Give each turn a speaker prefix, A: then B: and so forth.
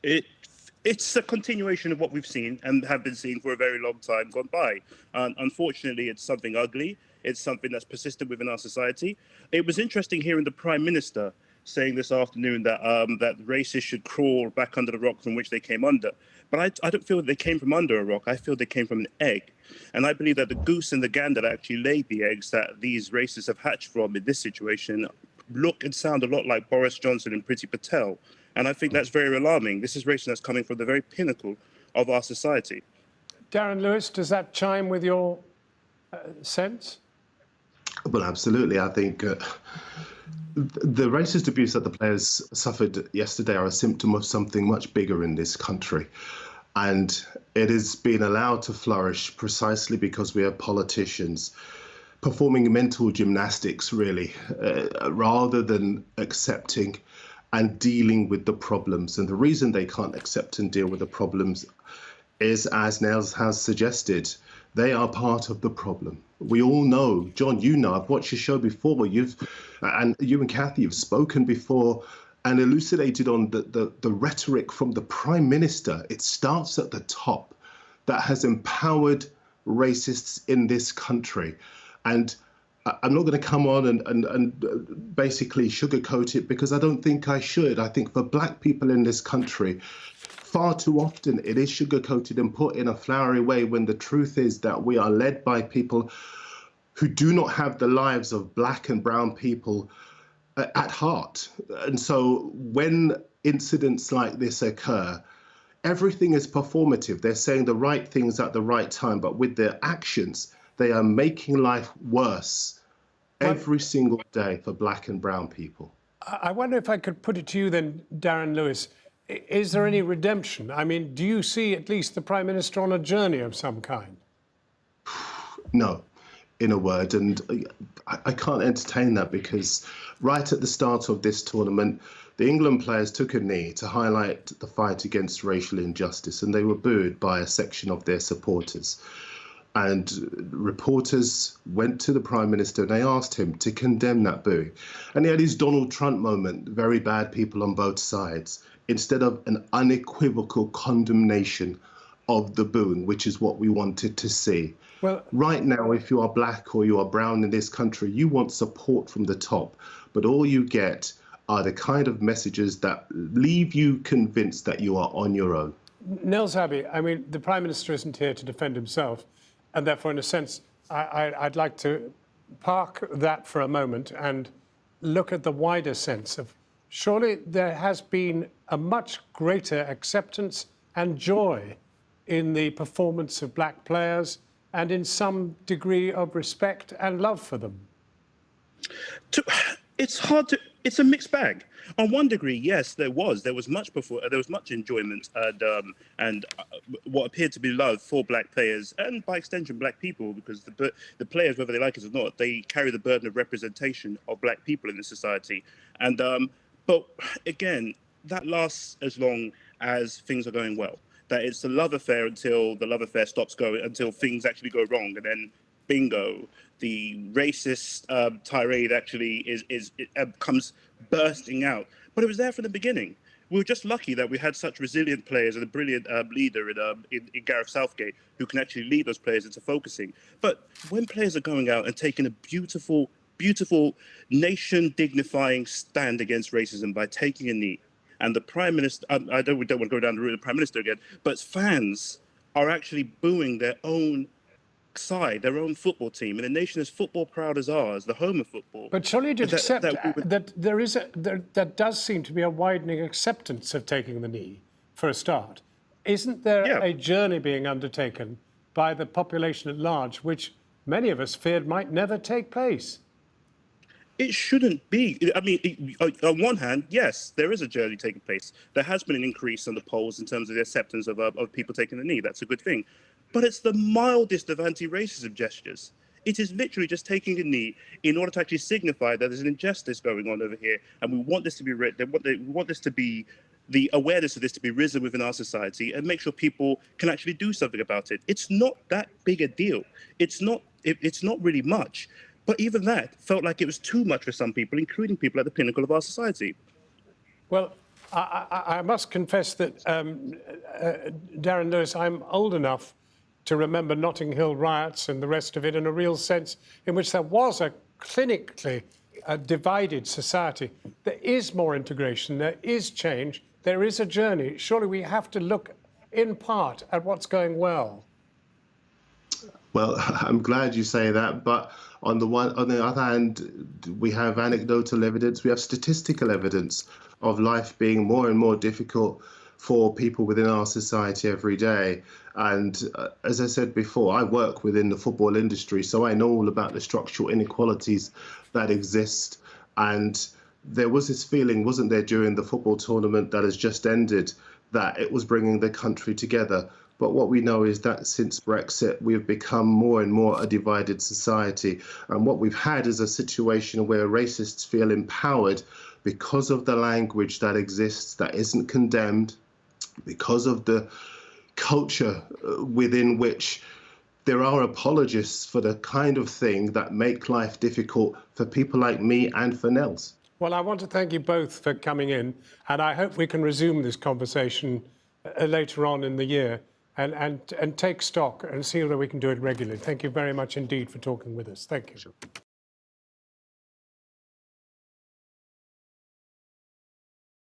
A: It it's a continuation of what we've seen and have been seeing for a very long time gone by. Unfortunately, it's something ugly. It's something that's persistent within our society. It was interesting hearing the Prime Minister saying this afternoon that that racists should crawl back under the rock from which they came under. But I don't feel that they came from under a rock. I feel they came from an egg. And I believe that the goose and the gander that actually laid the eggs that these racists have hatched from in this situation look and sound a lot like Boris Johnson and Priti Patel. And I think that's very alarming. This is racism that's coming from the very pinnacle of our society.
B: Darren Lewis, does that chime with your sense?
C: Well, absolutely. I think the racist abuse that the players suffered yesterday are a symptom of something much bigger in this country. And it has been allowed to flourish precisely because we have politicians performing mental gymnastics, really, rather than accepting and dealing with the problems. And the reason they can't accept and deal with the problems is, as Nels has suggested, they are part of the problem. We all know, John, you know, I've watched your show before where you and Kathy have spoken before and elucidated on the rhetoric from the Prime Minister. It starts at the top that has empowered racists in this country. And I'm not going to come on and basically sugarcoat it because I don't think I should. I think for black people in this country, far too often it is sugarcoated and put in a flowery way when the truth is that we are led by people who do not have the lives of black and brown people at heart. And so when incidents like this occur, everything is performative. They're saying the right things at the right time, but with their actions, they are making life worse every single day for black and brown people.
B: I wonder if I could put it to you then, Darren Lewis, is there any redemption? I mean, do you see at least the Prime Minister on a journey of some kind?
C: No, in a word, and I can't entertain that because right at the start of this tournament, the England players took a knee to highlight the fight against racial injustice, and they were booed by a section of their supporters. And reporters went to the Prime Minister and they asked him to condemn that booing. And he had his Donald Trump moment, very bad people on both sides, instead of an unequivocal condemnation of the booing, which is what we wanted to see. Well, right now, if you are black or you are brown in this country, you want support from the top, but all you get are the kind of messages that leave you convinced that you are on your own.
B: Nels Abbey, I mean, the Prime Minister isn't here to defend himself. And therefore, in a sense, I'd like to park that for a moment and look at the wider sense of surely there has been a much greater acceptance and joy in the performance of black players and in some degree of respect and love for them.
A: It's a mixed bag. On one degree, yes, there was much enjoyment and what appeared to be love for black players and by extension black people, because the players, whether they like it or not, they carry the burden of representation of black people in the society. And but again, that lasts as long as things are going well. That it's a love affair until the love affair stops going, until things actually go wrong, and then bingo, the racist tirade actually comes bursting out. But it was there from the beginning. We were just lucky that we had such resilient players and a brilliant leader in Gareth Southgate who can actually lead those players into focusing. But when players are going out and taking a beautiful, beautiful nation-dignifying stand against racism by taking a knee, and the Prime Minister, we don't want to go down the route of the Prime Minister again, but fans are actually booing their own side, their own football team, and a nation as football proud as ours, the home of football.
B: But surely you'd accept that there does seem to be a widening acceptance of taking the knee, for a start. Isn't there a journey being undertaken by the population at large, which many of us feared might never take place?
A: It shouldn't be. I mean, on one hand, yes, there is a journey taking place. There has been an increase on the polls in terms of the acceptance of people taking the knee. That's a good thing. But it's the mildest of anti-racism gestures. It is literally just taking a knee in order to actually signify that there's an injustice going on over here, and we want this to be we want this to be the awareness of this to be risen within our society, and make sure people can actually do something about it. It's not that big a deal. It's not really much. But even that felt like it was too much for some people, including people at the pinnacle of our society.
B: Well, I must confess that, Darren Lewis, I'm old enough to remember Notting Hill riots and the rest of it in a real sense in which there was a clinically divided society. There is more integration, there is change, there is a journey. Surely we have to look in part at what's going well.
C: Well, I'm glad you say that, but on the other hand, we have anecdotal evidence, we have statistical evidence of life being more and more difficult for people within our society every day. And as I said before, I work within the football industry, so I know all about the structural inequalities that exist. And there was this feeling, wasn't there, during the football tournament that has just ended, that it was bringing the country together. But what we know is that since Brexit, we've become more and more a divided society. And what we've had is a situation where racists feel empowered because of the language that exists, that isn't condemned, because of the culture within which there are apologists for the kind of thing that make life difficult for people like me and for Nels.
B: Well, I want to thank you both for coming in, and I hope we can resume this conversation later on in the year and take stock and see whether we can do it regularly. Thank you very much indeed for talking with us. Thank you.